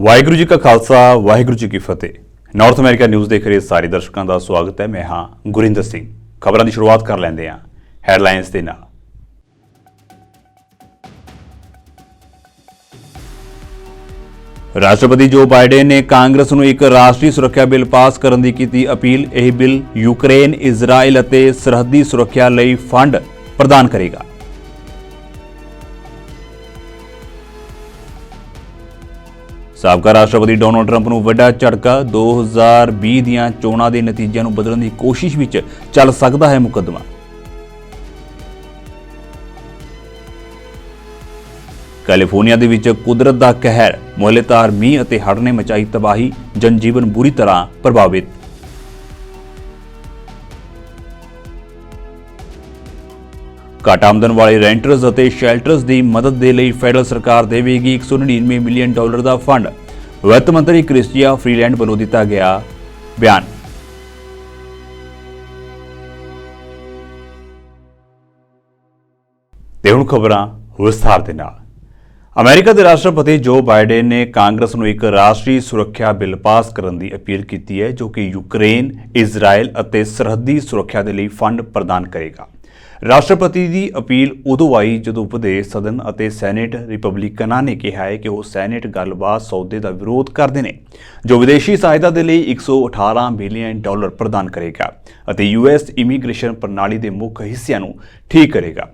ਵਾਹਿਗੁਰੂ ਜੀ का खालसा वाहिगुरू जी की फतेह। North America news देख रहे ਸਾਰੇ ਦਰਸ਼ਕਾਂ ਦਾ ਸਵਾਗਤ ਹੈ। मैं हाँ ਗੁਰਿੰਦਰ ਸਿੰਘ। ਖਬਰਾਂ ਦੀ ਸ਼ੁਰੂਆਤ ਕਰ ਲੈਂਦੇ ਹਾਂ ਹੈਡਲਾਈਨਸ ਦੇ ਨਾਲ। ਰਾਸ਼ਟਰਪਤੀ ਜੋ ਬਾਈਡਨ ਨੇ ਕਾਂਗਰਸ ਨੂੰ ਇੱਕ ਰਾਸ਼ਟਰੀ ਸੁਰੱਖਿਆ ਬਿੱਲ ਪਾਸ ਕਰਨ ਦੀ ਕੀਤੀ ਅਪੀਲ। ਇਹ ਬਿੱਲ ਯੂਕਰੇਨ, ਇਜ਼ਰਾਈਲ ਅਤੇ ਸਰਹੱਦੀ ਸੁਰੱਖਿਆ ਲਈ ਫੰਡ ਪ੍ਰਦਾਨ ਕਰੇਗਾ। ਸਾਬਕਾ ਰਾਸ਼ਟਰਪਤੀ ਡੋਨਾਲਡ ਟਰੰਪ ਨੂੰ ਵੱਡਾ ਝਟਕਾ। 2020 ਦੀਆਂ ਚੋਣਾਂ ਦੇ ਨਤੀਜਿਆਂ ਨੂੰ ਬਦਲਣ ਦੀ ਕੋਸ਼ਿਸ਼ ਵਿੱਚ ਚੱਲ ਸਕਦਾ ਹੈ ਮੁਕੱਦਮਾ। ਕੈਲੀਫੋਰਨੀਆ ਦੇ ਵਿੱਚ ਕੁਦਰਤ ਦਾ ਕਹਿਰ, ਮੌਲੇਧਾਰ ਮੀਂਹ ਅਤੇ ਹੜ੍ਹ ਨੇ ਮਚਾਈ ਤਬਾਹੀ, ਜਨਜੀਵਨ ਬੁਰੀ ਤਰ੍ਹਾਂ ਪ੍ਰਭਾਵਿਤ। ਘੱਟ ਆਮਦਨ ਵਾਲੇ ਰੈਂਟਰਜ਼ ਅਤੇ ਸ਼ੈਲਟਰਜ਼ ਦੀ ਮਦਦ ਦੇ ਲਈ ਫੈਡਰਲ ਸਰਕਾਰ ਦੇਵੇਗੀ $199 ਮਿਲੀਅਨ ਦਾ ਫੰਡ। ਵਿੱਤ ਮੰਤਰੀ ਕ੍ਰਿਸਟੀਆ ਫਰੀਲੈਂਡ ਵੱਲੋਂ ਦਿੱਤਾ ਗਿਆ ਬਿਆਨ। ਤੇ ਹੁਣ ਖਬਰਾਂ ਵਿਸਥਾਰ ਦੇ ਨਾਲ। ਅਮਰੀਕਾ ਦੇ ਰਾਸ਼ਟਰਪਤੀ ਜੋ ਬਾਈਡਨ ਨੇ ਕਾਂਗਰਸ ਨੂੰ ਇੱਕ ਰਾਸ਼ਟਰੀ ਸੁਰੱਖਿਆ ਬਿੱਲ ਪਾਸ ਕਰਨ ਦੀ ਅਪੀਲ ਕੀਤੀ ਹੈ, ਜੋ ਕਿ ਯੂਕਰੇਨ, ਇਜ਼ਰਾਈਲ ਅਤੇ ਸਰਹੱਦੀ ਸੁਰੱਖਿਆ ਦੇ ਲਈ ਫੰਡ ਪ੍ਰਦਾਨ ਕਰੇਗਾ। ਰਾਸ਼ਟਰਪਤੀ ਦੀ ਅਪੀਲ ਉਦੋਂ ਆਈ ਜਦੋਂ ਉਪਦੇਸ਼ ਸਦਨ ਅਤੇ ਸੈਨੇਟ ਰਿਪਬਲਿਕਨਾਂ ਨੇ ਕਿਹਾ ਹੈ ਕਿ ਉਹ ਸੈਨੇਟ ਗੱਲਬਾਤ ਸੌਦੇ ਦਾ ਵਿਰੋਧ ਕਰਦੇ ਨੇ, ਜੋ ਵਿਦੇਸ਼ੀ ਸਹਾਇਤਾ ਦੇ ਲਈ $118 ਬਿਲੀਅਨ ਪ੍ਰਦਾਨ ਕਰੇਗਾ ਅਤੇ ਯੂਐਸ ਇਮੀਗ੍ਰੇਸ਼ਨ ਪ੍ਰਣਾਲੀ ਦੇ ਮੁੱਖ ਹਿੱਸਿਆਂ ਨੂੰ ਠੀਕ ਕਰੇਗਾ।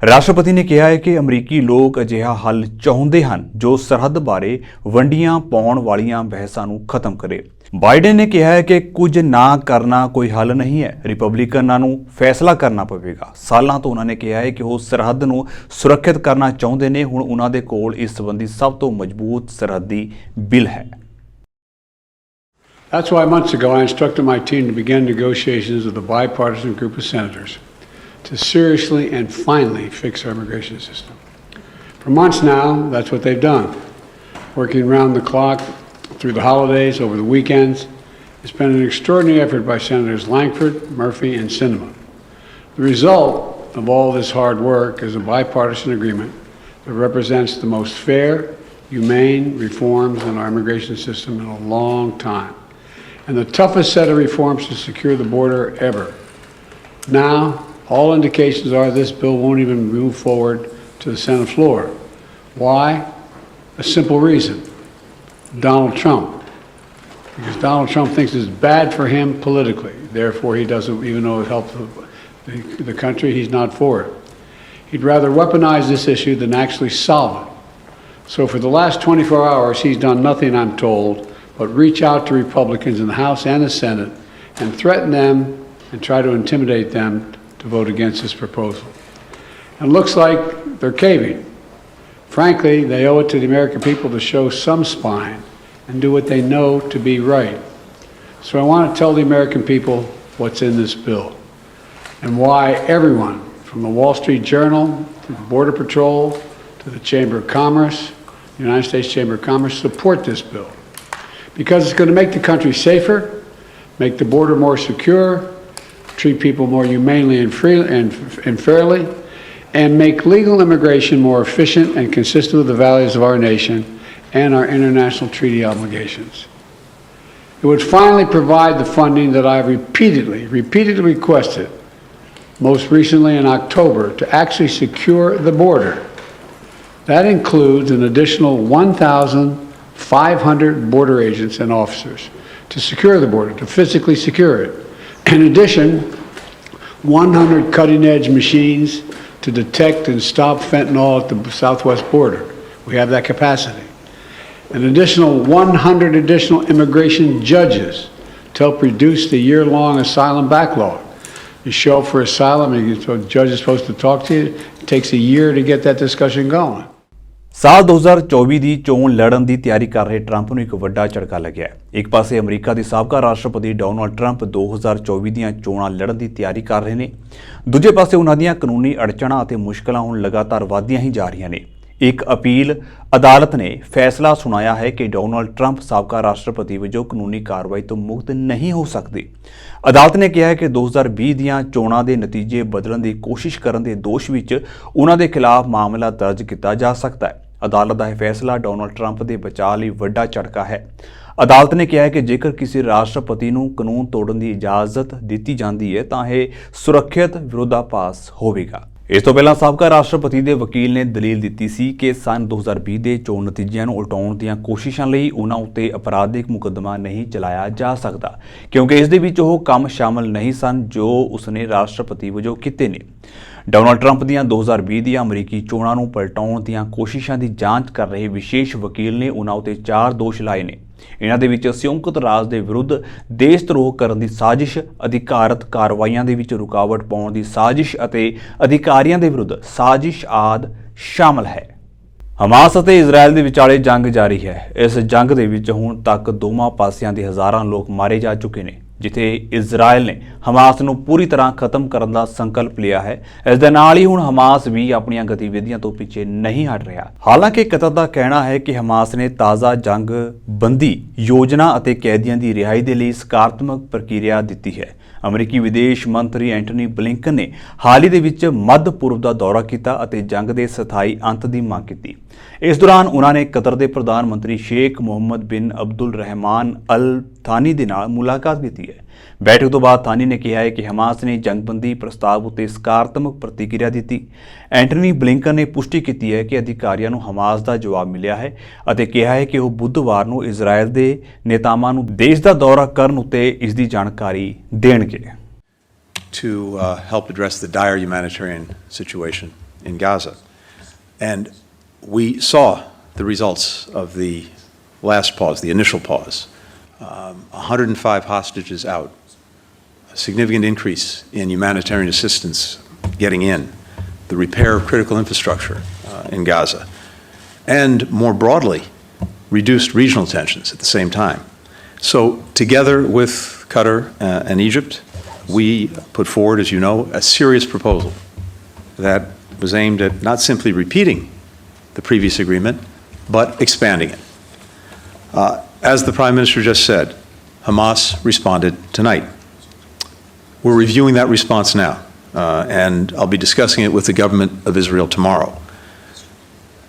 ਰਾਸ਼ਟਰਪਤੀ ਨੇ ਕਿਹਾ ਹੈ ਕਿ ਅਮਰੀਕੀ ਲੋਕ ਅਜਿਹਾ ਹੱਲ ਚਾਹੁੰਦੇ ਹਨ ਜੋ ਸਰਹੱਦ ਬਾਰੇ ਵੰਡੀਆਂ ਪਾਉਣ ਵਾਲੀਆਂ ਬਹਿਸਾਂ ਨੂੰ ਖਤਮ ਕਰੇ। ਬਾਈਡਨ ਨੇ ਕਿਹਾ ਹੈ ਕਿ ਕੁਝ ਨਾ ਕਰਨਾ ਕੋਈ ਹੱਲ ਨਹੀਂ ਹੈ, ਰਿਪਬਲਿਕਨਾਂ ਨੂੰ ਫੈਸਲਾ ਕਰਨਾ ਪਵੇਗਾ। ਸਾਲਾਂ ਤੋਂ ਉਹਨਾਂ ਨੇ ਕਿਹਾ ਹੈ ਕਿ ਉਹ ਸਰਹੱਦ ਨੂੰ ਸੁਰੱਖਿਅਤ ਕਰਨਾ ਚਾਹੁੰਦੇ ਨੇ। ਹੁਣ ਉਹਨਾਂ ਦੇ ਕੋਲ ਇਸ ਸੰਬੰਧੀ ਸਭ ਤੋਂ ਮਜ਼ਬੂਤ ਸਰਹੱਦੀ ਬਿੱਲ ਹੈ। That's why months ago I instructed my team to begin negotiations with a bipartisan group of senators to seriously and finally fix our immigration system. For months now, that's what they've done. Working around the clock through the holidays, over the weekends. It's been an extraordinary effort by Senators Lankford, Murphy, and Sinema. The result of all this hard work is a bipartisan agreement that represents the most fair, humane reforms in our immigration system in a long time, and the toughest set of reforms to secure the border ever. Now, all indications are this bill won't even move forward to the Senate floor. Why? A simple reason. Donald Trump. Because Donald Trump thinks it's bad for him politically. Therefore, he doesn't, even though it helps the country, he's not for it. He'd rather weaponize this issue than actually solve it. So for the last 24 hours, he's done nothing, I'm told, but reach out to Republicans in the House and the Senate and threaten them and try to intimidate them to vote against this proposal. And it looks like they're caving. Frankly, they owe it to the American people to show some spine and do what they know to be right. So I want to tell the American people what's in this bill and why everyone, from the Wall Street Journal to the Border Patrol to the Chamber of Commerce, the United States Chamber of Commerce, support this bill. Because it's going to make the country safer, make the border more secure, treat people more humanely and fairly, and make legal immigration more efficient and consistent with the values of our nation and our international treaty obligations. It would finally provide the funding that I've repeatedly requested, most recently in October, to actually secure the border. That includes an additional 1,500 border agents and officers to secure the border, to physically secure it. In addition, 100 cutting-edge machines to detect and stop fentanyl at the southwest border. We have that capacity. An additional 100 additional immigration judges to help reduce the year-long asylum backlog. You show up for asylum and the judge is supposed to talk to you. It takes a year to get that discussion going. ਸਾਲ 2024 ਦੀ ਚੋਣ ਲੜਨ ਦੀ ਤਿਆਰੀ ਕਰ ਰਹੇ Trump ਨੂੰ ਇੱਕ ਵੱਡਾ ਝਟਕਾ ਲੱਗਿਆ। ਇੱਕ ਪਾਸੇ ਅਮਰੀਕਾ ਦੇ ਸਾਬਕਾ ਰਾਸ਼ਟਰਪਤੀ ਡੋਨਾਲਡ ਟਰੰਪ 2024 ਦੀਆਂ ਚੋਣਾਂ ਲੜਨ ਦੀ ਤਿਆਰੀ ਕਰ ਰਹੇ ਨੇ। ਦੂਜੇ ਪਾਸੇ ਉਹਨਾਂ ਦੀਆਂ ਕਾਨੂੰਨੀ ਅੜਚਣਾਂ ਅਤੇ ਮੁਸ਼ਕਲਾਂ ਹੁਣ ਲਗਾਤਾਰ ਵਧਦੀਆਂ ਹੀ ਜਾ ਰਹੀਆਂ ਨੇ। ਇੱਕ ਅਪੀਲ ਅਦਾਲਤ ਨੇ ਫੈਸਲਾ ਸੁਣਾਇਆ ਹੈ ਕਿ ਡੋਨਾਲਡ ਟਰੰਪ ਸਾਬਕਾ ਰਾਸ਼ਟਰਪਤੀ ਵਜੋਂ ਕਾਨੂੰਨੀ ਕਾਰਵਾਈ ਤੋਂ ਮੁਕਤ ਨਹੀਂ ਹੋ ਸਕਦੇ। ਅਦਾਲਤ ਨੇ ਕਿਹਾ ਹੈ ਕਿ 2020 ਦੀਆਂ ਚੋਣਾਂ ਦੇ ਨਤੀਜੇ ਬਦਲਣ ਦੀ ਕੋਸ਼ਿਸ਼ ਕਰਨ ਦੇ ਦੋਸ਼ ਵਿੱਚ ਉਹਨਾਂ ਦੇ ਖਿਲਾਫ ਮਾਮਲਾ ਦਰਜ ਕੀਤਾ ਜਾ ਸਕਦਾ ਹੈ। ਅਦਾਲਤ ਦਾ ਇਹ ਫੈਸਲਾ ਡੋਨਾਲਡ ਟਰੰਪ ਦੇ ਬਚਾਅ ਲਈ ਵੱਡਾ ਝਟਕਾ ਹੈ। ਅਦਾਲਤ ਨੇ ਕਿਹਾ ਹੈ ਕਿ ਜੇਕਰ ਕਿਸੇ ਰਾਸ਼ਟਰਪਤੀ ਨੂੰ ਕਾਨੂੰਨ ਤੋੜਨ ਦੀ ਇਜਾਜ਼ਤ ਦਿੱਤੀ ਜਾਂਦੀ ਹੈ ਤਾਂ ਇਹ ਸੁਰੱਖਿਅਤ ਵਿਰੋਧਾਭਾਸ ਹੋਵੇਗਾ। ਇਸ ਤੋਂ ਪਹਿਲਾਂ ਸਾਬਕਾ ਰਾਸ਼ਟਰਪਤੀ ਦੇ ਵਕੀਲ ਨੇ ਦਲੀਲ ਦਿੱਤੀ ਸੀ ਕਿ ਸੰਨ 2020 ਦੇ ਚੋਣ ਨਤੀਜਿਆਂ ਨੂੰ ਉਲਟਾਉਣ ਦੀਆਂ ਕੋਸ਼ਿਸ਼ਾਂ ਲਈ ਉਹਨਾਂ ਉੱਤੇ ਅਪਰਾਧਿਕ ਮੁਕੱਦਮਾ ਨਹੀਂ ਚਲਾਇਆ ਜਾ ਸਕਦਾ, ਕਿਉਂਕਿ ਇਸ ਦੇ ਵਿੱਚ ਉਹ ਕੰਮ ਸ਼ਾਮਲ ਨਹੀਂ ਸਨ ਜੋ ਉਸਨੇ ਰਾਸ਼ਟਰਪਤੀ ਵਜੋਂ ਕੀਤੇ ਨੇ। ਡੋਨਾਲਡ ਟਰੰਪ ਦੀਆਂ 2020 ਦੀਆਂ ਅਮਰੀਕੀ ਚੋਣਾਂ ਨੂੰ ਪਲਟਾਉਣ ਦੀਆਂ ਕੋਸ਼ਿਸ਼ਾਂ ਦੀ ਜਾਂਚ ਕਰ ਰਹੇ ਵਿਸ਼ੇਸ਼ ਵਕੀਲ ਨੇ ਉਹਨਾਂ ਉੱਤੇ 4 ਦੋਸ਼ ਲਾਏ ਨੇ। ਇਹਨਾਂ ਦੇ ਵਿੱਚ ਸੰਯੁਕਤ ਰਾਜ ਦੇ ਵਿਰੁੱਧ ਦੇਸ਼ ਧਰੋਹ ਕਰਨ ਦੀ ਸਾਜ਼ਿਸ਼, ਅਧਿਕਾਰਤ ਕਾਰਵਾਈਆਂ ਦੇ ਵਿੱਚ ਰੁਕਾਵਟ ਪਾਉਣ ਦੀ ਸਾਜ਼ਿਸ਼ ਅਤੇ ਅਧਿਕਾਰੀਆਂ ਦੇ ਵਿਰੁੱਧ ਸਾਜ਼ਿਸ਼ ਆਦਿ ਸ਼ਾਮਲ ਹੈ। ਹਮਾਸ ਅਤੇ ਇਜ਼ਰਾਈਲ ਦੇ ਵਿਚਾਲੇ ਜੰਗ ਜਾਰੀ ਹੈ। ਇਸ ਜੰਗ ਦੇ ਵਿੱਚ ਹੁਣ ਤੱਕ ਦੋਵਾਂ ਪਾਸਿਆਂ ਦੇ ਹਜ਼ਾਰਾਂ ਲੋਕ ਮਾਰੇ ਜਾ ਚੁੱਕੇ ਨੇ। ਜਿੱਥੇ ਇਜ਼ਰਾਈਲ ਨੇ ਹਮਾਸ ਨੂੰ ਪੂਰੀ ਤਰ੍ਹਾਂ ਖਤਮ ਕਰਨ ਦਾ ਸੰਕਲਪ ਲਿਆ ਹੈ, ਇਸ ਦੇ ਨਾਲ ਹੀ ਹੁਣ ਹਮਾਸ ਵੀ ਆਪਣੀਆਂ ਗਤੀਵਿਧੀਆਂ ਤੋਂ ਪਿੱਛੇ ਨਹੀਂ ਹਟ ਰਿਹਾ। ਹਾਲਾਂਕਿ ਕਤਰ ਦਾ ਕਹਿਣਾ ਹੈ ਕਿ ਹਮਾਸ ਨੇ ਤਾਜ਼ਾ ਜੰਗ ਬੰਦੀ ਯੋਜਨਾ ਅਤੇ ਕੈਦੀਆਂ ਦੀ ਰਿਹਾਈ ਦੇ ਲਈ ਸਕਾਰਾਤਮਕ ਪ੍ਰਕਿਰਿਆ ਦਿੱਤੀ ਹੈ। ਅਮਰੀਕੀ ਵਿਦੇਸ਼ ਮੰਤਰੀ ਐਂਟਨੀ ਬਲਿੰਕਨ ਨੇ ਹਾਲ ਹੀ ਦੇ ਵਿੱਚ ਮੱਧ ਪੂਰਬ ਦਾ ਦੌਰਾ ਕੀਤਾ ਅਤੇ ਜੰਗ ਦੇ ਸਥਾਈ ਅੰਤ ਦੀ ਮੰਗ ਕੀਤੀ। ਇਸ ਦੌਰਾਨ ਉਹਨਾਂ ਨੇ ਕਤਰ ਦੇ ਪ੍ਰਧਾਨ ਮੰਤਰੀ ਸ਼ੇਖ ਮੁਹੰਮਦ ਬਿਨ ਅਬਦੁਲ ਰਹਿਮਾਨ ਅਲ ਥਾਨੀ ਦੇ ਨਾਲ ਮੁਲਾਕਾਤ ਕੀਤੀ ਹੈ। ਬੈਠਕ ਤੋਂ ਬਾਅਦ ਥਾਨੀ ਨੇ ਕਿਹਾ ਹੈ ਕਿ ਹਮਾਸ ਨੇ ਜੰਗਬੰਦੀ ਪ੍ਰਸਤਾਵ ਉੱਤੇ ਸਕਾਰਾਤਮਕ ਪ੍ਰਤੀਕਿਰਿਆ ਦਿੱਤੀ। ਐਂਟਨੀ ਬਲਿੰਕਨ ਨੇ ਪੁਸ਼ਟੀ ਕੀਤੀ ਹੈ ਕਿ ਅਧਿਕਾਰੀਆਂ ਨੂੰ ਹਮਾਸ ਦਾ ਜਵਾਬ ਮਿਲਿਆ ਹੈ ਅਤੇ ਕਿਹਾ ਹੈ ਕਿ ਉਹ ਬੁੱਧਵਾਰ ਨੂੰ ਇਜ਼ਰਾਈਲ ਦੇ ਨੇਤਾਵਾਂ ਨੂੰ ਦੇਸ਼ ਦਾ ਦੌਰਾ ਕਰਨ ਉੱਤੇ ਇਸ ਦੀ ਜਾਣਕਾਰੀ ਦੇਣਗੇ। To help address the dire humanitarian situation in Gaza. And we saw the results of the last pause, the initial pause. 105 hostages out, a significant increase in humanitarian assistance getting in, the repair of critical infrastructure in Gaza, and more broadly, reduced regional tensions at the same time. So together with Qatar and Egypt, we put forward, as you know, a serious proposal that was aimed at not simply repeating the previous agreement, but expanding it. As the Prime Minister just said, Hamas responded tonight. We're reviewing that response now, and I'll be discussing it with the government of Israel tomorrow.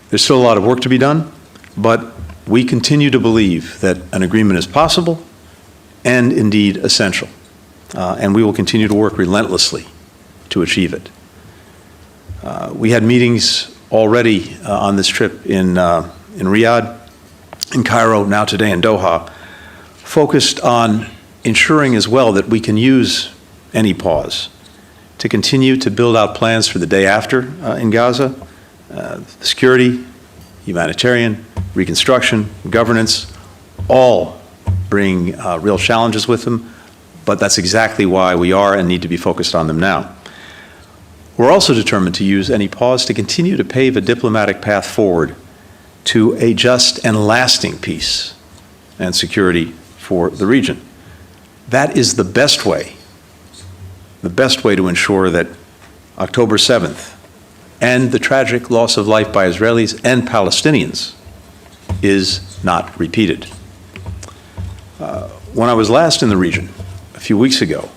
There's still a lot of work to be done, but we continue to believe that an agreement is possible and indeed essential. And we will continue to work relentlessly to achieve it. We had meetings already on this trip in Riyadh, in Cairo, now today in Doha, focused on ensuring as well that we can use any pause to continue to build out plans for the day after in Gaza, security, humanitarian, reconstruction, governance, all bring real challenges with them, but that's exactly why we are and need to be focused on them now. We're also determined to use any pause to continue to pave a diplomatic path forward to a just and lasting peace and security for the region. That is the best way to ensure that October 7th and the tragic loss of life by Israelis and Palestinians is not repeated. When I was last in the region a few weeks ago,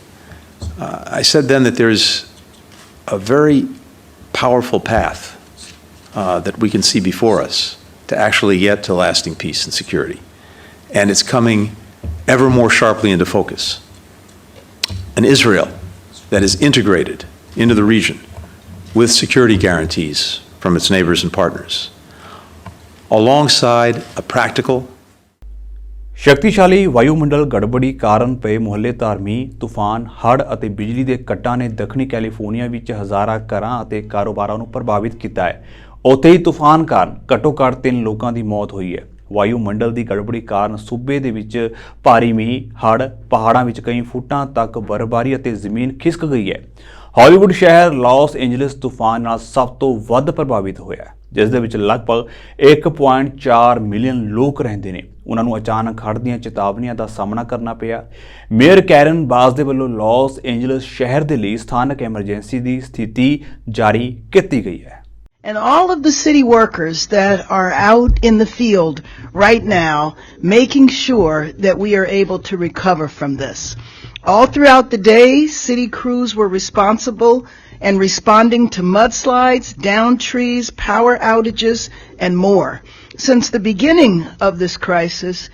I said then that there's a very powerful path that we can see before us to actually get to lasting peace and security. And it's coming ever more sharply into focus. An Israel that is integrated into the region with security guarantees from its neighbors and partners, alongside a practical ਸ਼ਕਤੀਸ਼ਾਲੀ ਵਾਯੂਮੰਡਲ ਗੜਬੜੀ ਕਾਰਨ ਪਏ ਮੁਹੱਲੇਧਾਰ ਮੀਂਹ, ਤੂਫਾਨ, ਹੜ੍ਹ ਅਤੇ ਬਿਜਲੀ ਦੇ ਕੱਟਾਂ ਨੇ ਦੱਖਣੀ ਕੈਲੀਫੋਰਨੀਆ ਵਿੱਚ ਹਜ਼ਾਰਾਂ ਘਰਾਂ ਅਤੇ ਕਾਰੋਬਾਰਾਂ ਨੂੰ ਪ੍ਰਭਾਵਿਤ ਕੀਤਾ ਹੈ। ਉੱਥੇ ਹੀ ਤੂਫਾਨ ਕਾਰਨ ਘੱਟੋ-ਘੱਟ 3 ਲੋਕਾਂ ਦੀ ਮੌਤ ਹੋਈ ਹੈ। ਵਾਯੂਮੰਡਲ ਦੀ ਗੜਬੜੀ ਕਾਰਨ ਸੂਬੇ ਦੇ ਵਿੱਚ ਭਾਰੀ ਮੀਂਹ, ਹੜ੍ਹ, ਪਹਾੜਾਂ ਵਿੱਚ ਕਈ ਫੁੱਟਾਂ ਤੱਕ ਬਰਫ਼ਬਾਰੀ ਅਤੇ ਜ਼ਮੀਨ ਖਿਸਕ ਗਈ ਹੈ। ਹਾਲੀਵੁੱਡ ਸ਼ਹਿਰ ਲਾਸ ਏਂਜਲਸ ਤੂਫਾਨ ਨਾਲ ਸਭ ਤੋਂ ਵੱਧ ਪ੍ਰਭਾਵਿਤ ਹੋਇਆ, ਜਿਸ ਦੇ ਵਿੱਚ ਲਗਭਗ 1.4 ਮਿਲੀਅਨ ਲੋਕ ਰਹਿੰਦੇ ਨੇ। ਉਹਨਾਂ ਨੂੰ ਅਚਾਨਕ ਹੜ੍ਹ ਦੀਆਂ ਚੇਤਾਵਨੀਆਂ ਦਾ ਸਾਹਮਣਾ ਕਰਨਾ ਪਿਆ। ਮੇਅਰ ਕੈਰਨ ਬਾਸ ਦੇ ਵੱਲੋਂ ਲਾਸ ਏਂਜਲਸ ਸ਼ਹਿਰ ਦੇ ਲਈ ਸਥਾਨਕ ਐਮਰਜੈਂਸੀ ਦੀ ਸਥਿਤੀ ਜਾਰੀ ਕੀਤੀ ਗਈ ਹੈ। and all of the city workers that are out in the field right now making sure that we are able to recover from this. All throughout the day, city crews were responsible and responding to mudslides, downed trees, power outages, and more. Since the beginning of this crisis,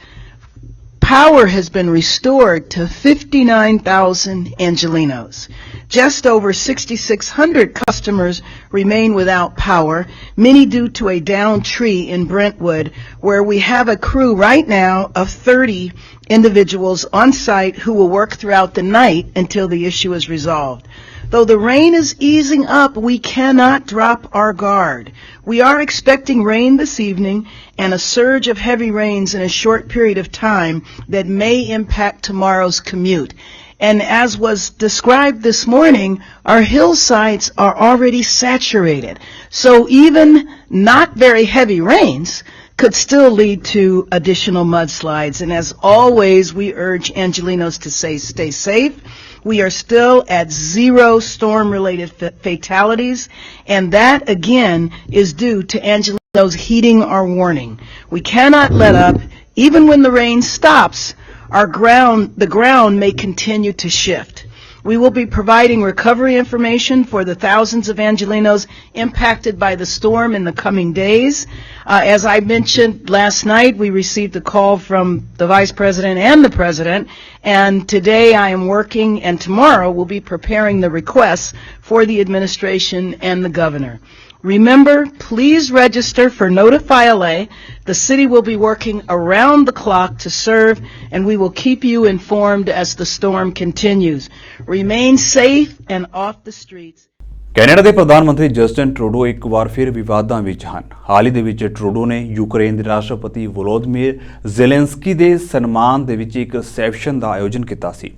power has been restored to 59,000 Angelenos. Just over 6,600 customers remain without power, many due to a downed tree in Brentwood, where we have a crew right now of 30 individuals on site who will work throughout the night until the issue is resolved. Though the rain is easing up, we cannot drop our guard. We are expecting rain this evening and a surge of heavy rains in a short period of time that may impact tomorrow's commute. And as was described this morning, our hillsides are already saturated. So even not very heavy rains could still lead to additional mudslides. And as always, we urge Angelenos to stay safe. We are still at 0 storm-related fatalities, and that, again, is due to Angelenos heeding our warning. We cannot let up. Even when the rain stops, the ground may continue to shift. We will be providing recovery information for the thousands of Angelenos impacted by the storm in the coming days. As I mentioned last night, we received a call from the Vice President and the President, and today I am working, and tomorrow we'll be preparing the requests for the administration and the governor. Remember, please register for Notify LA. The city will be working around the clock to serve, and we will keep you informed as the storm continues. Remain safe and off the streets. Canada ਦੇ ਪ੍ਰਧਾਨ ਮੰਤਰੀ Justin Trudeau ਇੱਕ ਵਾਰ ਫਿਰ ਵਿਵਾਦਾਂ ਵਿੱਚ ਹਨ। ਹਾਲ ਹੀ ਦੇ ਵਿੱਚ ਟਰੂਡੋ ਨੇ ਯੂਕਰੇਨ ਦੇ ਰਾਸ਼ਟਰਪਤੀ ਵੋਲੋਦੀਮੀਰ ਜ਼ੈਲੈਂਸਕੀ ਦੇ ਸਨਮਾਨ ਦੇ ਵਿੱਚ ਇੱਕ ਰਿਸੈਪਸ਼ਨ ਦਾ ਆਯੋਜਨ ਕੀਤਾ ਸੀ।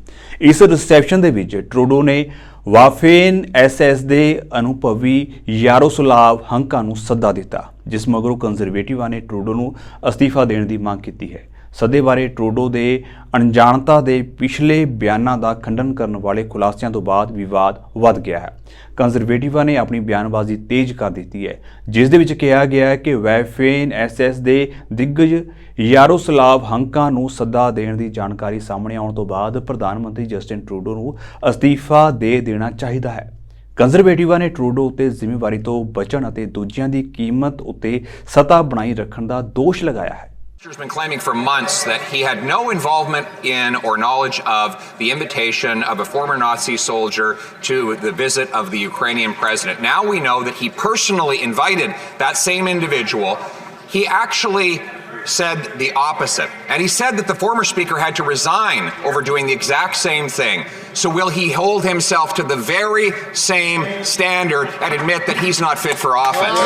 ਇਸ ਰਿਸੈਪਸ਼ਨ ਦੇ ਵਿੱਚ ਟਰੂਡੋ ਨੇ ਵਾਫੇਨ ਐਸਐਸ ਦੇ ਅਨੁਭਵੀ ਯਾਰੋਸਲਾਵ ਹੰਕਾ ਨੂੰ ਸੱਦਾ ਦਿੱਤਾ, ਜਿਸ ਮਗਰੋਂ ਕੰਜ਼ਰਵੇਟਿਵਾਂ ਨੇ ਟਰੂਡੋ ਨੂੰ ਅਸਤੀਫਾ ਦੇਣ ਦੀ ਮੰਗ ਕੀਤੀ ਹੈ। ਸੱਦੇ ਬਾਰੇ ਟਰੂਡੋ ਦੇ ਅਣਜਾਣਤਾ ਦੇ ਪਿਛਲੇ ਬਿਆਨਾਂ ਦਾ ਖੰਡਨ ਕਰਨ ਵਾਲੇ ਖੁਲਾਸਿਆਂ ਤੋਂ ਬਾਅਦ ਵਿਵਾਦ ਵੱਧ ਗਿਆ ਹੈ। ਕੰਜ਼ਰਵੇਟਿਵਾਂ ਨੇ ਆਪਣੀ ਬਿਆਨਬਾਜ਼ੀ ਤੇਜ਼ ਕਰ ਦਿੱਤੀ ਹੈ, ਜਿਸ ਦੇ ਵਿੱਚ ਕਿਹਾ ਗਿਆ ਹੈ ਕਿ ਵਾਫੇਨ ਐਸਐਸ ਦੇ ਦਿੱਗਜ ਯਾਰੋਸਲਾਵ ਹੰਕਾ ਨੂੰ ਸੱਦਾ ਦੇਣ ਦੀ ਜਾਣਕਾਰੀ ਸਾਹਮਣੇ ਆਉਣ ਤੋਂ ਬਾਅਦ ਪ੍ਰਧਾਨ ਮੰਤਰੀ ਜਸਟਿਨ ਟਰੂਡੋ ਨੂੰ ਅਸਤੀਫਾ ਦੇ ਦੇਣਾ ਚਾਹੀਦਾ ਹੈ। ਕੰਜ਼ਰਵੇਟਿਵਾਂ ਨੇ ਟਰੂਡੋ ਉੱਤੇ ਜ਼ਿੰਮੇਵਾਰੀ ਤੋਂ ਬਚਣ ਅਤੇ ਦੂਜਿਆਂ ਦੀ ਕੀਮਤ ਉੱਤੇ ਸੱਤਾ ਬਣਾਈ ਰੱਖਣ ਦਾ ਦੋਸ਼ ਲਗਾਇਆ ਹੈ। Has been claiming for months that he had no involvement in or knowledge of the invitation of a former Nazi soldier to the visit of the Ukrainian president. Now we know that he personally invited that same individual. He actually said the opposite. And he said that the former speaker had to resign over doing the exact same thing. So will he hold himself to the very same standard and admit that he's not fit for office?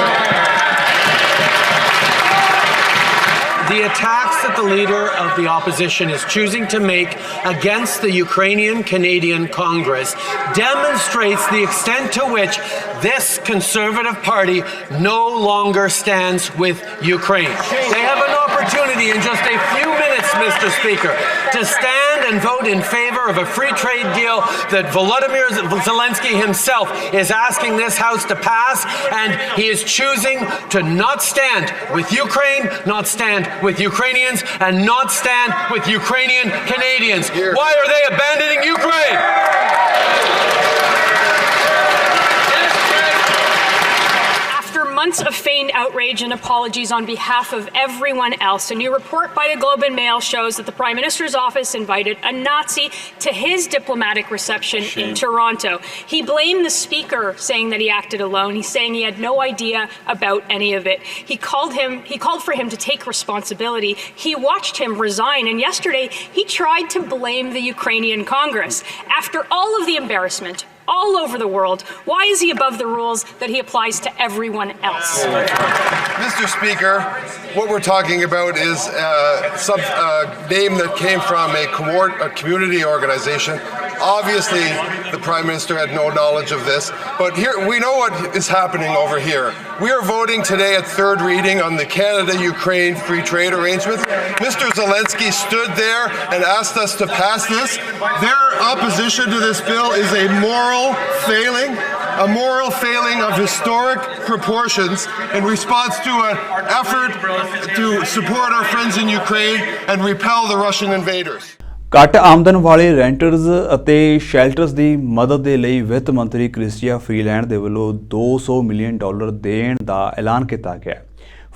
The attacks that the leader of the opposition is choosing to make against the Ukrainian-Canadian Congress demonstrates the extent to which this Conservative Party no longer stands with Ukraine. They have an opportunity in just a few minutes, Mr. Speaker, to stand and vote in favor of a free trade deal that Volodymyr Zelensky himself is asking this House to pass, and he is choosing to not stand with Ukraine, not stand with Ukrainians, and not stand with Ukrainian Canadians. Why are they abandoning Ukraine? Months of feigned outrage and apologies on behalf of everyone else. A new report by the Globe and Mail shows that the Prime Minister's office invited a Nazi to his diplomatic reception in Toronto. He blamed the Speaker, saying that he acted alone. He's saying he had no idea about any of it. He called for him to take responsibility. He watched him resign, and yesterday he tried to blame the Ukrainian Congress. After all of the embarrassment all over the world, why is he above the rules that he applies to everyone else? Mr. Speaker, what we're talking about is a name that came from a community organization. Obviously, the Prime Minister had no knowledge of this, but here we know what is happening over here. We are voting today at third reading on the Canada-Ukraine free trade arrangements. Mr. Zelensky stood there and asked us to pass this. Their opposition to this bill is a moral failing. a moral failing of historic proportions in response to an effort to support our friends in Ukraine and repel the Russian invaders. ਘੱਟ ਆਮਦਨ ਵਾਲੇ ਰੈਂਟਰਜ਼ ਅਤੇ ਸ਼ੈਲਟਰਸ ਦੀ ਮਦਦ ਦੇ ਲਈ ਵਿੱਤ ਮੰਤਰੀ Christy Freeland ਦੇ ਵੱਲੋਂ $200 ਮਿਲੀਅਨ ਦੇਣ ਦਾ ਐਲਾਨ ਕੀਤਾ ਗਿਆ।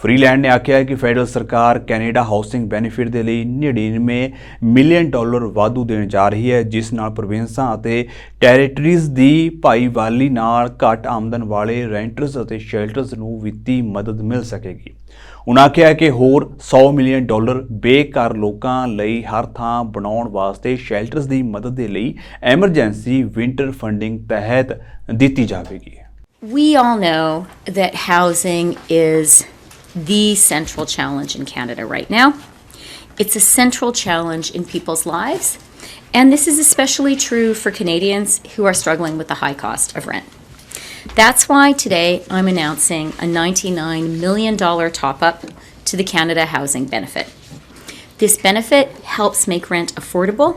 ਫਰੀਲੈਂਡ ਨੇ ਆਖਿਆ ਕਿ ਫੈਡਰਲ ਸਰਕਾਰ ਕੈਨੇਡਾ ਹਾਊਸਿੰਗ ਬੈਨੀਫਿਟ ਦੇ ਲਈ $99 ਮਿਲੀਅਨ ਵਾਧੂ ਦੇਣ ਜਾ ਰਹੀ ਹੈ, ਜਿਸ ਨਾਲ ਪ੍ਰੋਵਿੰਸਾਂ ਅਤੇ ਟੈਰੀਟਰੀਜ਼ ਦੀ ਭਾਈਵਾਲੀ ਨਾਲ ਘੱਟ ਆਮਦਨ ਵਾਲੇ ਰੈਂਟਰਜ਼ ਅਤੇ ਸ਼ੈਲਟਰਸ ਨੂੰ ਵਿੱਤੀ ਮਦਦ ਮਿਲ ਸਕੇਗੀ। ਉਨ੍ਹਾਂ ਆਖਿਆ ਕਿ ਹੋਰ $100 ਮਿਲੀਅਨ ਬੇਘਰ ਲੋਕਾਂ ਲਈ ਹਰ ਥਾਂ ਬਣਾਉਣ ਵਾਸਤੇ ਸ਼ੈਲਟਰਸ ਦੀ ਮਦਦ ਦੇ ਲਈ ਐਮਰਜੈਂਸੀ ਵਿੰਟਰ ਫੰਡਿੰਗ ਤਹਿਤ ਦਿੱਤੀ ਜਾਵੇਗੀ। We all know that housing is the central challenge in Canada right now. It's a central challenge in people's lives, and this is especially true for Canadians who are struggling with the high cost of rent. That's why today I'm announcing a $99 million top-up to the Canada Housing Benefit. This benefit helps make rent affordable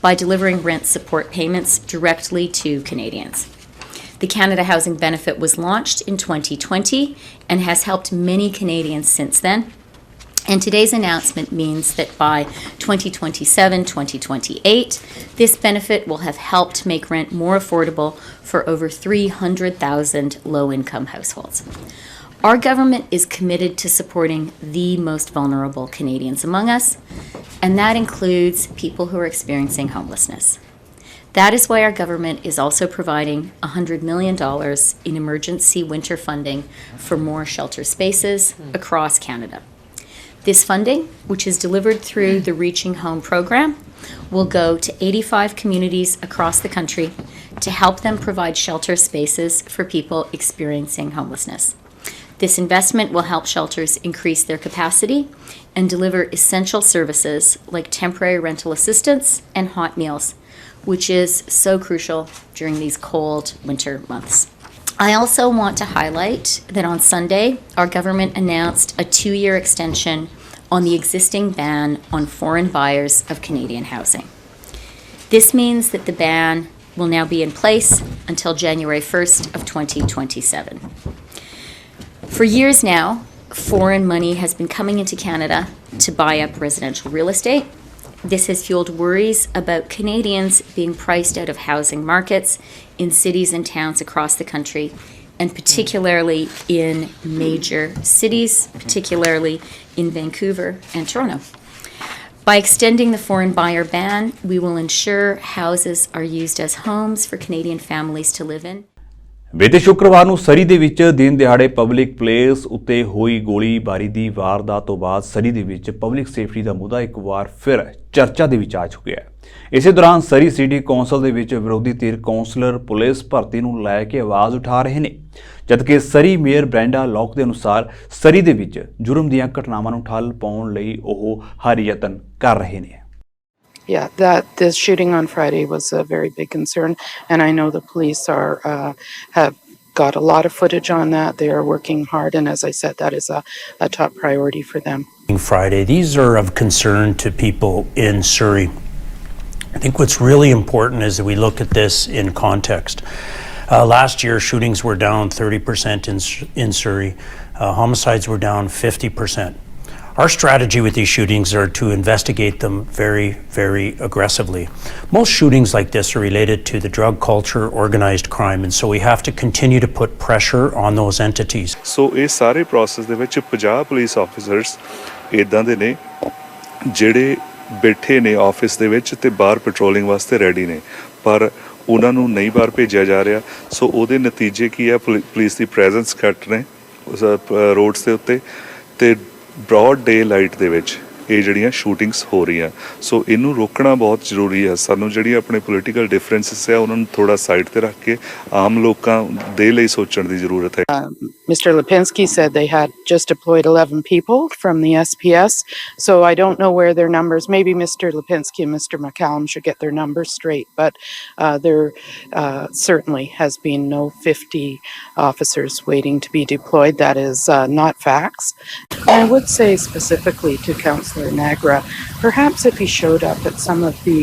by delivering rent support payments directly to Canadians. The Canada Housing Benefit was launched in 2020 and has helped many Canadians since then. And today's announcement means that by 2027-2028, this benefit will have helped make rent more affordable for over 300,000 low-income households. Our government is committed to supporting the most vulnerable Canadians among us, and that includes people who are experiencing homelessness. That is why our government is also providing $100 million in emergency winter funding for more shelter spaces across Canada. This funding, which is delivered through the Reaching Home program, will go to 85 communities across the country to help them provide shelter spaces for people experiencing homelessness. This investment will help shelters increase their capacity and deliver essential services like temporary rental assistance and hot meals, which is so crucial during these cold winter months. I also want to highlight that on Sunday, our government announced a 2-year extension on the existing ban on foreign buyers of Canadian housing. This means that the ban will now be in place until January 1st of 2027. For years now, foreign money has been coming into Canada to buy up residential real estate. This has fueled worries about Canadians being priced out of housing markets in cities and towns across the country, and particularly in major cities, particularly in Vancouver and Toronto. By extending the foreign buyer ban, we will ensure houses are used as homes for Canadian families to live in. ਬੀਤੇ ਸ਼ੁੱਕਰਵਾਰ ਨੂੰ ਸਰੀ ਦੇ ਵਿੱਚ ਦਿਨ ਦਿਹਾੜੇ public place ਉੱਤੇ ਹੋਈ ਗੋਲੀਬਾਰੀ ਦੀ ਵਾਰਦਾਤ ਤੋਂ ਬਾਅਦ ਸਰੀ ਦੇ ਵਿੱਚ ਪਬਲਿਕ ਸੇਫਟੀ ਦਾ ਮੁੱਦਾ ਇੱਕ ਵਾਰ ਫਿਰ ਚਰਚਾ ਦੇ ਵਿੱਚ ਆ ਚੁੱਕਿਆ ਹੈ। ਇਸੇ ਦੌਰਾਨ ਸਰੀ ਸਿਟੀ ਕੌਂਸਲ ਦੇ ਵਿੱਚ ਵਿਰੋਧੀ ਧਿਰ ਕੌਂਸਲਰ ਪੁਲਿਸ ਭਰਤੀ ਨੂੰ ਲੈ ਕੇ ਆਵਾਜ਼ ਉਠਾ ਰਹੇ ਨੇ, ਜਦਕਿ ਸਰੀ ਮੇਅਰ ਬ੍ਰੈਂਡਾ ਲੌਕ ਦੇ ਅਨੁਸਾਰ ਸਰੀ ਦੇ ਵਿੱਚ ਜੁਰਮ ਦੀਆਂ ਘਟਨਾਵਾਂ ਨੂੰ ਠੱਲ ਪਾਉਣ ਲਈ ਉਹ ਹਰ ਯਤਨ ਕਰ ਰਹੇ ਨੇ। Yeah, the shooting on Friday was a very big concern, and I know the police have got a lot of footage on that. They are working hard, and as I said, that is a top priority for them. Friday, these are of concern to people in Surrey. I think what's really important is that we look at this in context. Last year, shootings were down 30% in Surrey. Homicides were down 50%. Our strategy with these shootings are to investigate them very, very aggressively. Most shootings like this are related to the drug culture, organized crime, and so we have to continue to put pressure on those entities. So ਇਸ ਸਾਰੇ process ਦੇ ਵਿੱਚ 50 police officers ਇਦਾਂ ਦੇ ਨੇ ਜਿਹੜੇ ਬੈਠੇ ਨੇ ਆਫਿਸ ਦੇ ਵਿੱਚ ਤੇ ਬਾਹਰ ਪੈਟਰੋਲਿੰਗ ਵਾਸਤੇ ਰੈਡੀ ਨੇ, ਪਰ ਉਹਨਾਂ ਨੂੰ ਨਹੀਂ ਬਾਹਰ ਭੇਜਿਆ ਜਾ ਰਿਹਾ। ਸੋ ਉਹਦੇ ਨਤੀਜੇ ਕੀ ਹੈ? ਪੁਲਿਸ ਦੀ ਪ੍ਰੈਜ਼ੈਂਸ ਘੱਟ ਨੇ ਰੋਡਸ ਦੇ ਉੱਤੇ ਤੇ ਬ੍ਰੌਡ ਡੇ ਲਾਈਟ ਦੇ ਵਿੱਚ ਇਹ ਜਿਹੜੀਆਂ ਸ਼ੂਟਿੰਗਸ ਹੋ ਰਹੀਆਂ। ਸੋ ਇਹਨੂੰ ਰੋਕਣਾ ਬਹੁਤ ਜ਼ਰੂਰੀ ਹੈ। ਸਾਨੂੰ ਜਿਹੜੀ ਆਪਣੇ ਪੋਲੀਟੀਕਲ ਡਿਫਰੈਂਸਿਸ ਹੈ ਉਹਨਾਂ ਨੂੰ ਥੋੜਾ ਸਾਈਡ ਤੇ ਰੱਖ ਕੇ ਆਮ ਲੋਕਾਂ ਦੇ ਲਈ ਸੋਚਣ ਦੀ ਜ਼ਰੂਰਤ ਹੈ। Mr. Lipinski said they had just deployed 11 people from the SPS, so I don't know where their numbers, maybe Mr. Lipinski and Mr. McCallum should get their numbers straight, but there certainly has been no 50 officers waiting to be deployed. That is not facts. I would say specifically to Councillor Nagra, perhaps if he showed up at some of the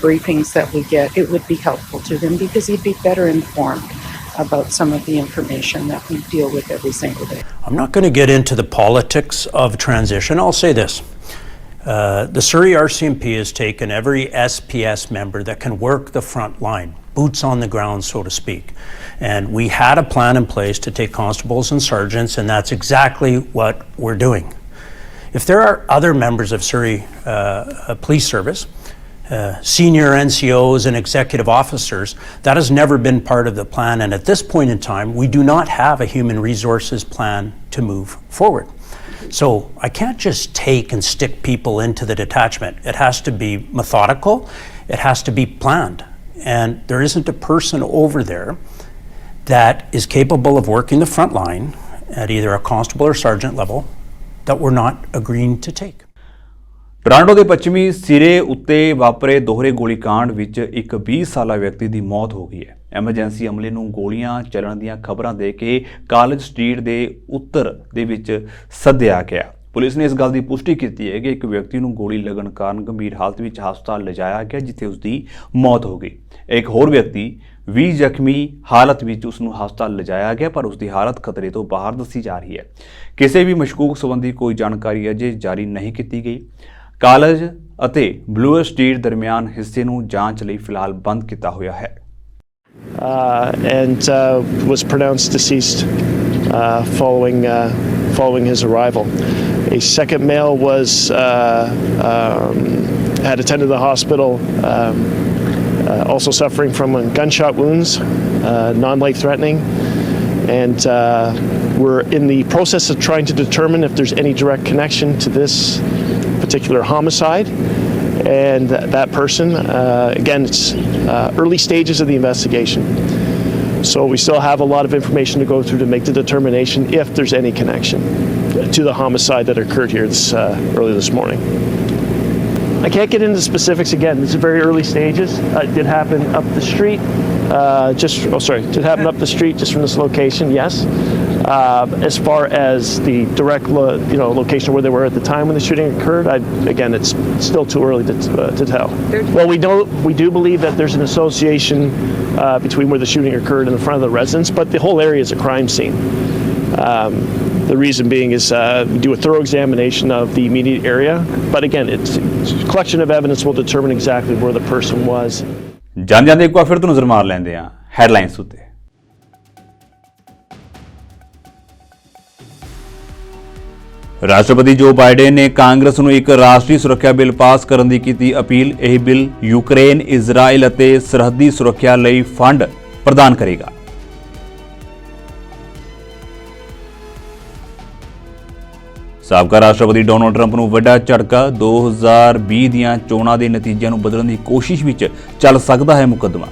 briefings that we get, it would be helpful to him because he'd be better informed. about some of the information that we deal with every single day. I'm not going to get into the politics of transition. I'll say this. The Surrey RCMP has taken every SPS member that can work the front line, boots on the ground, so to speak. And we had a plan in place to take constables and sergeants, and that's exactly what we're doing. If there are other members of Surrey Police Service, senior NCOs and executive officers, that has never been part of the plan, and at this point in time, we do not have a human resources plan to move forward. So I can't just take and stick people into the detachment. It has to be methodical, it has to be planned, and there isn't a person over there that is capable of working the front line at either a constable or sergeant level that we're not agreeing to take. Toronto ਦੇ ਪੱਛਮੀ ਸਿਰੇ ਉੱਤੇ ਵਾਪਰੇ ਦੋਹਰੇ ਗੋਲੀकांड ਵਿੱਚ ਇੱਕ 20 ਸਾਲਾ ਵਿਅਕਤੀ ਦੀ ਮੌਤ ਹੋ ਗਈ ਹੈ। ਐਮਰਜੈਂਸੀ ਅਮਲੇ ਨੂੰ ਗੋਲੀਆਂ ਚੱਲਣ ਦੀਆਂ ਖਬਰਾਂ ਦੇ ਕੇ ਕਾਲਜ ਸਟਰੀਟ ਦੇ ਉੱਤਰ ਦੇ ਵਿੱਚ ਸੱਦਿਆ ਗਿਆ। ਪੁਲਿਸ ਨੇ ਇਸ ਗੱਲ ਦੀ ਪੁਸ਼ਟੀ ਕੀਤੀ ਹੈ ਕਿ ਇੱਕ ਵਿਅਕਤੀ ਨੂੰ ਗੋਲੀ ਲੱਗਣ ਕਾਰਨ ਗੰਭੀਰ ਹਾਲਤ ਵਿੱਚ ਹਸਪਤਾਲ ਲਿਜਾਇਆ ਗਿਆ, ਜਿੱਥੇ ਉਸ ਦੀ ਮੌਤ ਹੋ ਗਈ। ਇੱਕ ਹੋਰ ਵਿਅਕਤੀ ਵੀ ਜ਼ਖਮੀ ਹਾਲਤ ਵਿੱਚ ਉਸ ਨੂੰ ਹਸਪਤਾਲ ਲਿਜਾਇਆ ਗਿਆ, ਪਰ ਉਸ ਦੀ ਹਾਲਤ ਖਤਰੇ ਤੋਂ ਬਾਹਰ ਦੱਸੀ ਜਾ ਰਹੀ ਹੈ। ਕਿਸੇ ਵੀ ਮਸ਼ਕੂਕ ਸੰਬੰਧੀ ਕੋਈ ਜਾਣਕਾਰੀ ਅਜੇ ਜਾਰੀ ਨਹੀਂ ਕੀਤੀ ਗਈ। ਕਾਲਜ ਅਤੇ ਬਲੂਅਰ ਸਟਰੀਟ ਦਰਮਿਆਨ ਹਿੱਸੇ ਨੂੰ ਜਾਂਚ ਲਈ ਫਿਲਹਾਲ ਬੰਦ ਕੀਤਾ ਹੋਇਆ ਹੈ। And was pronounced deceased following his arrival. A second male was had attended the hospital, also suffering from gunshot wounds, non-life threatening, and we're in the process of trying to determine if there's any direct connection to this particular homicide and that person. Again, it's early stages of the investigation, so we still have a lot of information to go through to make the determination if there's any connection to the homicide that occurred here early this morning. I can't get into specifics again. It's very early stages. It did happen up the street. Did happen up the street just from this location, yes. As far as the direct location where they were at the time when the shooting occurred, again, it's still too early to tell. Well, we do believe that there's an association between where the shooting occurred and the front of the residence, but the whole area is a crime scene. The reason being is we do a thorough examination of the immediate area, but again, it's a collection of evidence will determine exactly where the person was. ਜਾਂਦੇ ਇੱਕ ਵਾਰ ਫਿਰ ਤੋਂ ਨਜ਼ਰ ਮਾਰ ਲੈਂਦੇ ਹਾਂ headlines ਉੱਤੇ। ਰਾਸ਼ਟਰਪਤੀ ਜੋ ਬਾਈਡਨ ਨੇ ਕਾਂਗਰਸ ਨੂੰ ਇੱਕ ਰਾਸ਼ਟਰੀ ਸੁਰੱਖਿਆ ਬਿੱਲ ਪਾਸ ਕਰਨ ਦੀ ਕੀਤੀ ਅਪੀਲ। ਇਹ ਬਿੱਲ ਯੂਕਰੇਨ, ਇਜ਼ਰਾਈਲ ਅਤੇ ਸਰਹੱਦੀ ਸੁਰੱਖਿਆ ਲਈ ਫੰਡ ਪ੍ਰਦਾਨ ਕਰੇਗਾ। ਸਾਬਕਾ ਰਾਸ਼ਟਰਪਤੀ ਡੋਨਾਲਡ ਟਰੰਪ ਨੂੰ ਵੱਡਾ ਝਟਕਾ। 2020 ਦੀਆਂ ਚੋਣਾਂ ਦੇ ਨਤੀਜਿਆਂ ਨੂੰ ਬਦਲਣ ਦੀ ਕੋਸ਼ਿਸ਼ ਵਿੱਚ ਚੱਲ ਸਕਦਾ ਹੈ ਮੁਕੱਦਮਾ।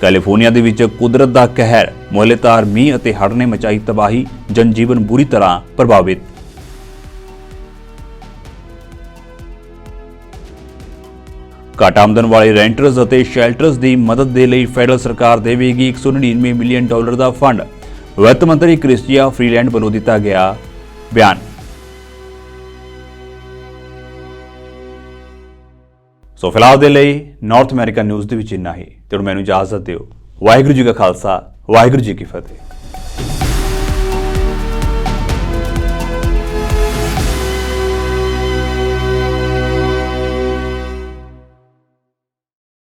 ਕੈਲੀਫੋਰਨੀਆ ਦੇ ਵਿੱਚ ਕੁਦਰਤ ਦਾ ਕਹਿਰ, ਮੋਹਲੇਧਾਰ ਮੀਂਹ ਅਤੇ ਹੜ੍ਹ ਨੇ ਮਚਾਈ ਤਬਾਹੀ, ਜਨਜੀਵਨ ਬੁਰੀ ਤਰ੍ਹਾਂ ਪ੍ਰਭਾਵਿਤ। ਘੱਟ ਆਮਦਨ ਵਾਲੇ ਰੈਂਟਰਸ ਅਤੇ ਸ਼ੈਲਟਰਸ ਦੀ ਮਦਦ ਦੇ ਲਈ ਫੈਡਰਲ ਸਰਕਾਰ ਦੇਵੇਗੀ $199 ਮਿਲੀਅਨ ਦਾ ਫੰਡ। ਵਿੱਤ ਮੰਤਰੀ ਕ੍ਰਿਸਟੀਆ ਫਰੀਲੈਂਡ ਵੱਲੋਂ ਦਿੱਤਾ ਗਿਆ ਬਿਆਨ। ਸੋ ਫਿਲਹਾਲ ਦੇ ਲਈ ਨਾਰਥ ਅਮਰੀਕਾ ਨਿਊਜ਼ ਦੇ ਵਿੱਚ ਇੰਨਾ ਹੀ। ਤੇ ਹੁਣ ਮੈਨੂੰ ਇਜਾਜ਼ਤ ਦਿਓ। ਵਾਹਿਗੁਰੂ ਜੀ ਕਾ ਖਾਲਸਾ, ਵਾਹਿਗੁਰੂ ਜੀ ਕੀ ਫਤਿਹ।